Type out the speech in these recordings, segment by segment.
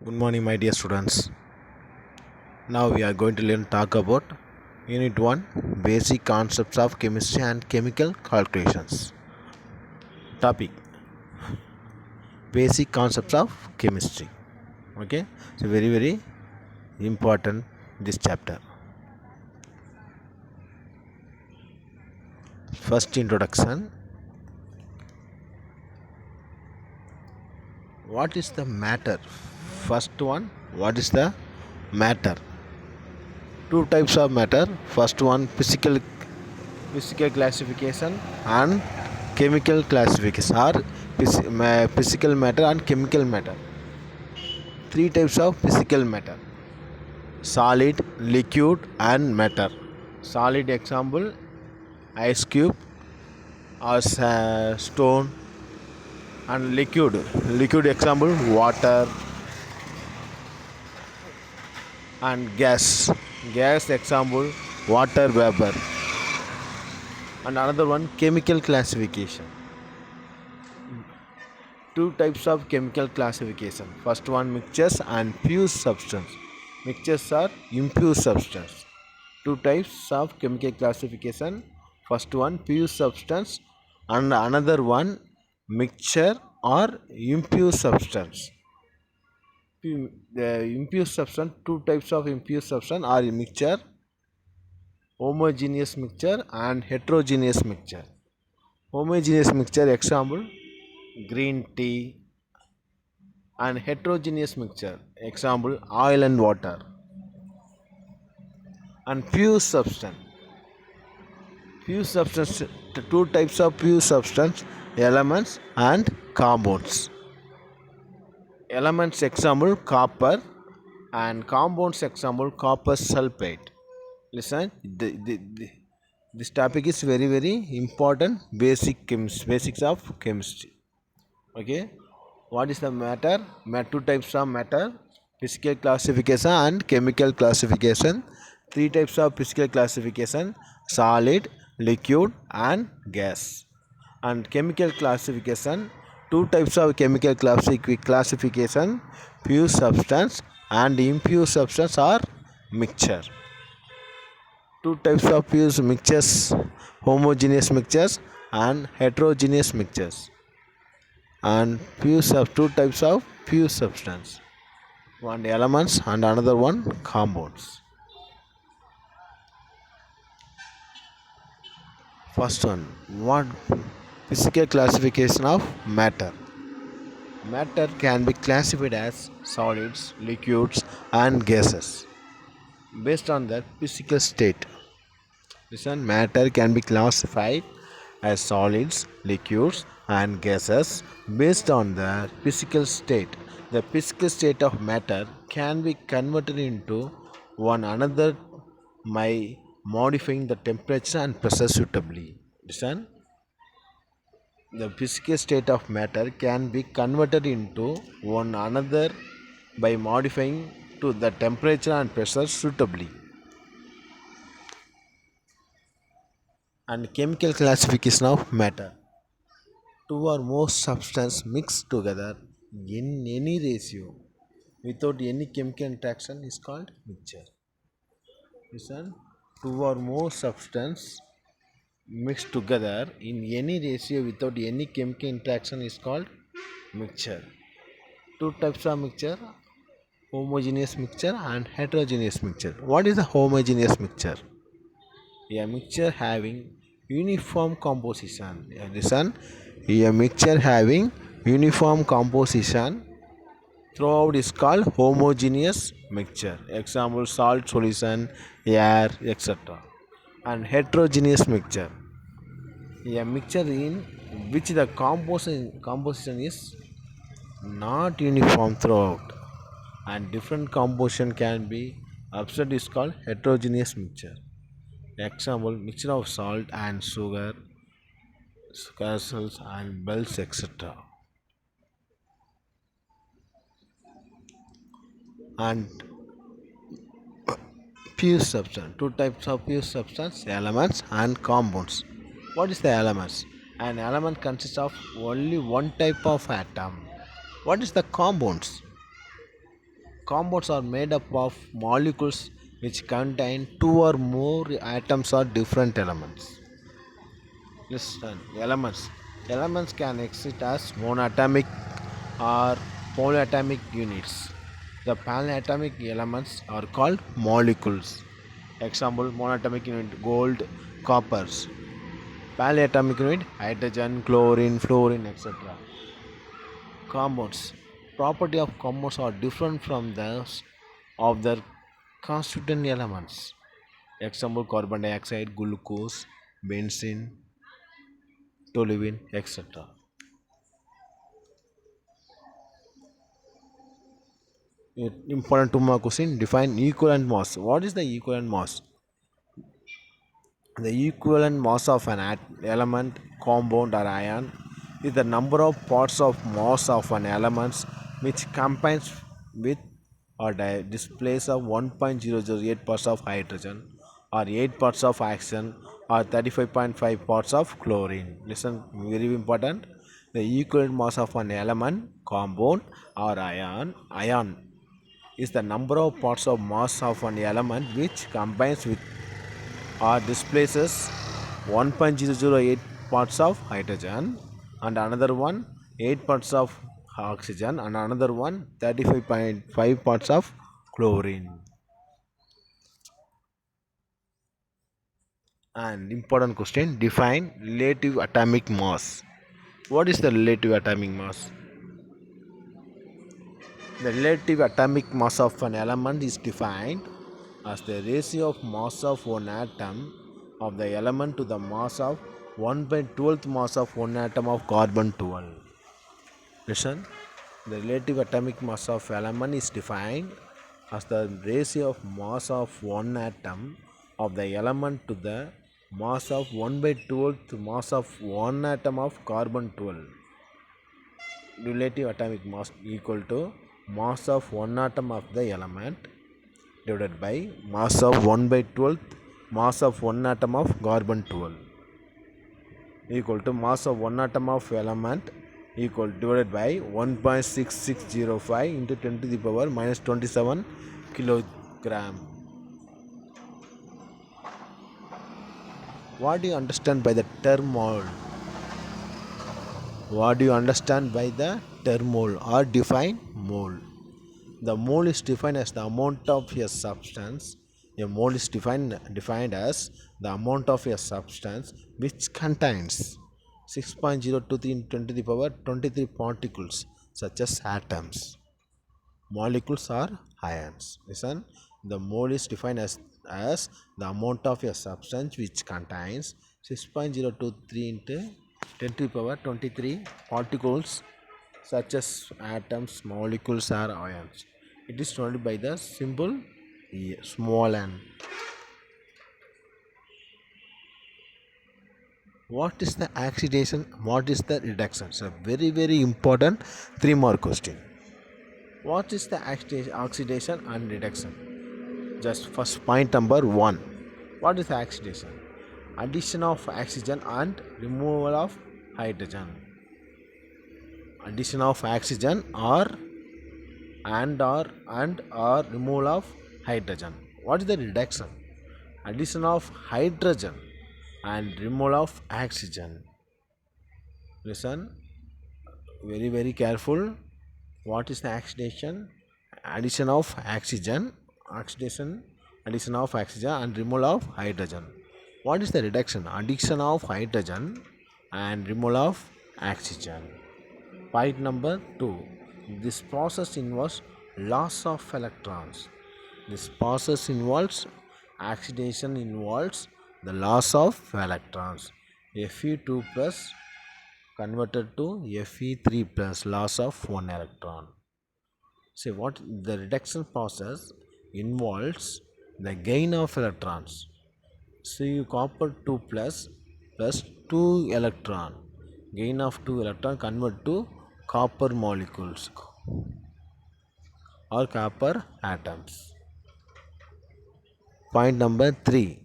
Good morning, my dear students. Now we are going to talk about Unit 1 Basic Concepts of Chemistry and Chemical Calculations. Topic Basic Concepts of Chemistry. Okay, so very important this chapter. First introduction. What is the matter? First one, what is the matter? Two types of matter. First one, physical classification and chemical classification or physical matter and chemical matter. Three types of physical matter: solid, liquid and matter. Solid example, ice cube or stone. And liquid example, water. And gas example, water vapor. And another one, chemical classification. Two types of chemical classification. First one, mixtures and fused substance. Mixtures are impure substance. Two types of chemical classification. First one, fused substance, and another one, mixture or impure substance. The impure substance, two types of impure substance are mixture: homogeneous mixture and heterogeneous mixture. Homogeneous mixture example, green tea. And heterogeneous mixture example, oil and water. And fused substance, two types of fused substance: elements and compounds. Elements example, copper. And compounds example, copper sulfate. Listen, this topic is very important. Basics of chemistry. Okay, what is the matter? Two types of matter: physical classification and chemical classification. Three types of physical classification: solid, liquid and gas. And chemical classification, two types of chemical classification: fused substance and impure substance or mixture. Two types of fused mixtures: homogeneous mixtures and heterogeneous mixtures. And two types of fused substance: one elements and another one compounds. First one physical classification of matter. Matter can be classified as solids, liquids and gases based on their physical state. Listen, matter can be classified as solids, liquids and gases based on their physical state. The physical state of matter can be converted into one another by modifying the temperature and pressure suitably. Listen, the physical state of matter can be converted into one another by modifying to the temperature and pressure suitably. And chemical classification of matter: two or more substances mixed together in any ratio without any chemical interaction is called mixture. Listen, two or more substances mixed together in any ratio without any chemical interaction is called mixture. Two types of mixture: homogeneous mixture and heterogeneous mixture. What is a homogeneous mixture? A mixture having uniform composition. Listen, a mixture having uniform composition throughout is called homogeneous mixture. Example, salt solution, air, etc. And heterogeneous mixture, a mixture in which the composition is not uniform throughout and different composition can be observed is called heterogeneous mixture. Example, mixture of salt and sugar, castles and bells, etc. And fused substance, two types of fused substance: elements and compounds. What is the elements? An element consists of only one type of atom. What is the compounds? Compounds are made up of molecules which contain two or more atoms or different elements. Listen, elements. Elements can exist as monatomic or polyatomic units. The panatomic elements are called molecules. Example: monatomic unit gold, coppers. Polyatomic unit hydrogen, chlorine, fluorine, etc. Compounds. Property of compounds are different from those of their constituent elements. Example: carbon dioxide, glucose, benzene, toluene, etc. Important two more question. Define equivalent mass. What is the equivalent mass? The equivalent mass of an element, compound, or ion is the number of parts of mass of an element which combines with or displays of 1.008 parts of hydrogen or 8 parts of oxygen or 35.5 parts of chlorine. Listen, very important. The equivalent mass of an element, compound, or ion is the number of parts of mass of an element which combines with or displaces 1.008 parts of hydrogen and another one 8 parts of oxygen and another one 35.5 parts of chlorine. And important question, define relative atomic mass. What is the relative atomic mass? The relative atomic mass of an element is defined as the ratio of mass of one atom of the element to the mass of 1 by 12th mass of one atom of carbon 12. Listen, the relative atomic mass of element is defined as the ratio of mass of one atom of the element to the mass of 1 by 12th mass of one atom of carbon 12. Relative atomic mass equal to mass of one atom of the element divided by mass of 1 by 12th mass of one atom of carbon 12 equal to mass of one atom of element equal divided by 1.6605 into 10 to the power minus 27 kilogram. What do you understand by the term mole? What do you understand by the term mole or define mole? The mole is defined as the amount of a substance. A mole is defined as the amount of a substance which contains 6.023 into 10 to the power 23 particles such as atoms, molecules or ions. Listen, the mole is defined as the amount of a substance which contains 6.023 into 10 to the power 23 particles such as atoms, molecules or ions. It is denoted by the symbol small n. What is the oxidation? What is the reduction? So very important 3 more question. What is the oxidation and reduction? Just first point number 1. What is the oxidation? Addition of oxygen and removal of hydrogen. Addition of oxygen or removal of hydrogen. What is the reduction? Addition of hydrogen and removal of oxygen. Listen, very careful. What is the oxidation? Addition of oxygen, addition of oxygen and removal of hydrogen. What is the reduction? Addition of hydrogen and removal of oxygen. Point number 2. This process involves loss of electrons. This process involves oxidation involves the loss of electrons. Fe2 plus converted to Fe3 plus, loss of one electron. See what the reduction process involves the gain of electrons. See copper 2 plus 2 electron, gain of 2 electron convert to copper molecules or copper atoms. Point number 3.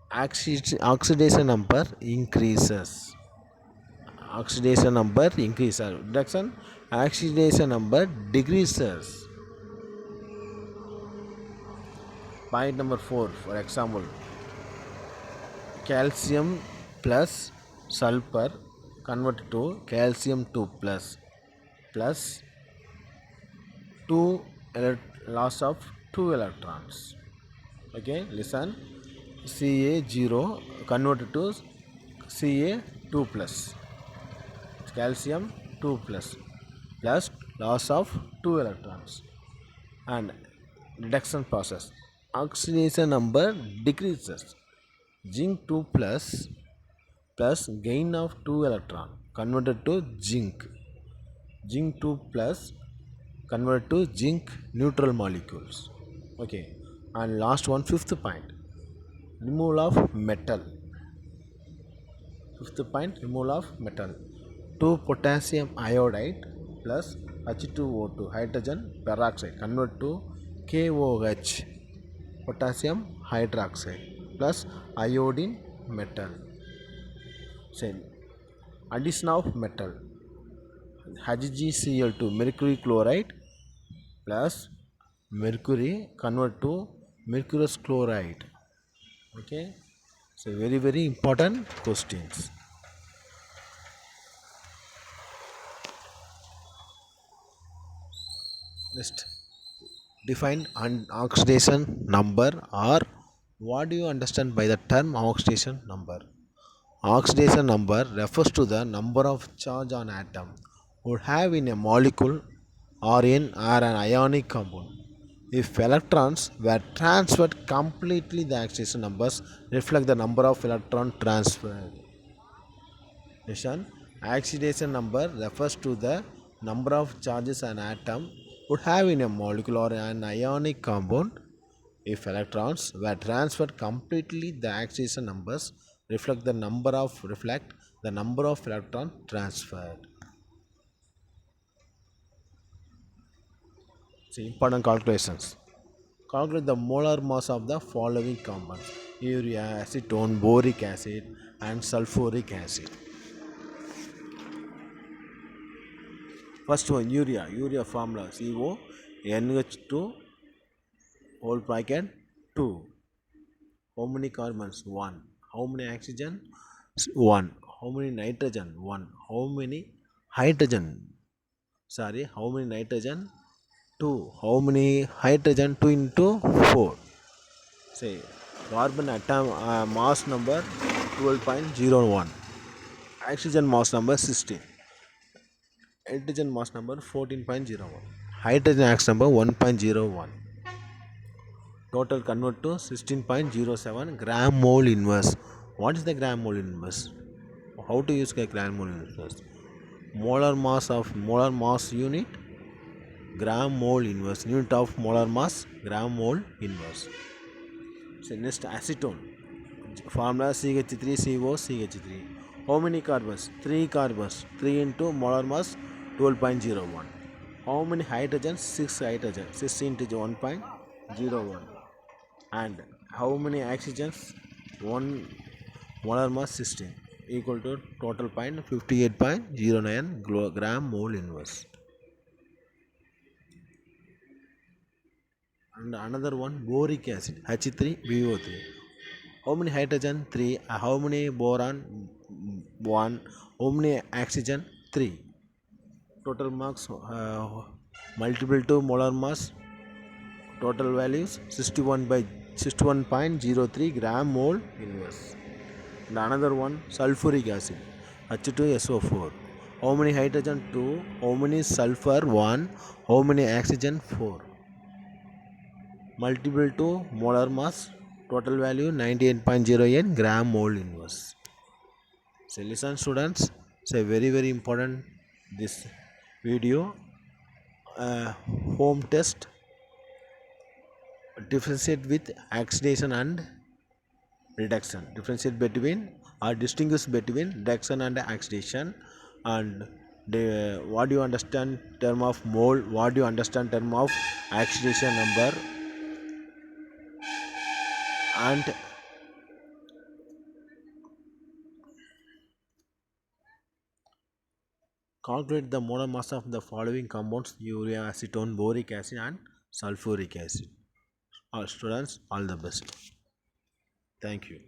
Oxidation number increases. Oxidation number increases. Reduction, oxidation number decreases. Point number 4, for example, calcium plus sulfur converted to calcium 2 plus 2 loss of 2 electrons. Okay, listen. Ca0 converted to Ca2 plus, calcium 2 plus loss of 2 electrons, and reduction process, oxidation number decreases. Zinc 2 plus gain of 2 electron converted to zinc 2 plus converted to zinc neutral molecules. Okay, and last one, fifth point, removal of metal. Fifth point, removal of metal. 2 potassium iodide plus H2O2 hydrogen peroxide convert to KOH, potassium hydroxide plus iodine metal. Same. Addition of metal, HgCl2 mercury chloride plus mercury convert to mercurous chloride. Okay, so very important questions. Next, define oxidation number, or what do you understand by the term oxidation number? Oxidation number refers to the number of charge on atom would have in a molecule or an ionic compound. If electrons were transferred completely, the oxidation numbers reflect the number of electron transferred. Listen, oxidation number refers to the number of charges an atom would have in a molecule or an ionic compound. If electrons were transferred completely, the oxidation numbers reflect the number of electron transferred. See, important calculations. Calculate the molar mass of the following compounds: urea, acetone, boric acid, and sulfuric acid. First one, urea. Urea formula CO NH2 whole bracket 2. How many carbons? 1. How many oxygen? 1. How many nitrogen? 1. How many hydrogen? How many nitrogen? 2. How many hydrogen? 2 into 4. Say, carbon atom mass number 12.01. Oxygen mass number 16. Hydrogen mass number 14.01. Hydrogen mass number 1.01. Total convert to 16.07 gram mole inverse. What is the gram mole inverse? How to use the gram mole inverse? Molar mass unit, gram mole inverse. Unit of molar mass, gram mole inverse. So next, acetone. Formula CH3CO CH3. How many carbons? 3 carbons. 3 into molar mass 12.01. How many hydrogens? 6 hydrogen. 6 into 1.01. And how many oxygens? 1 molar mass 16 equal to total point 58.09 gram mole inverse. And another one, boric acid H3BO3. How many hydrogen? 3. How many boron? 1. How many oxygen? 3. Total marks multiple to molar mass, total values 61.03 gram mole inverse. And another one, sulfuric acid H2SO4. How many hydrogen? 2. How many sulfur? 1. How many oxygen? 4. Multiple to molar mass, total value 98.08 gram mole inverse. So listen students, it's a very important this video. Home test, differentiate with oxidation and reduction. Differentiate between or distinguish between reduction and oxidation. And what do you understand term of mole? What do you understand term of oxidation number? And calculate the molar mass of the following compounds: urea, acetone, boric acid, and sulfuric acid. All students, all the best. Thank you.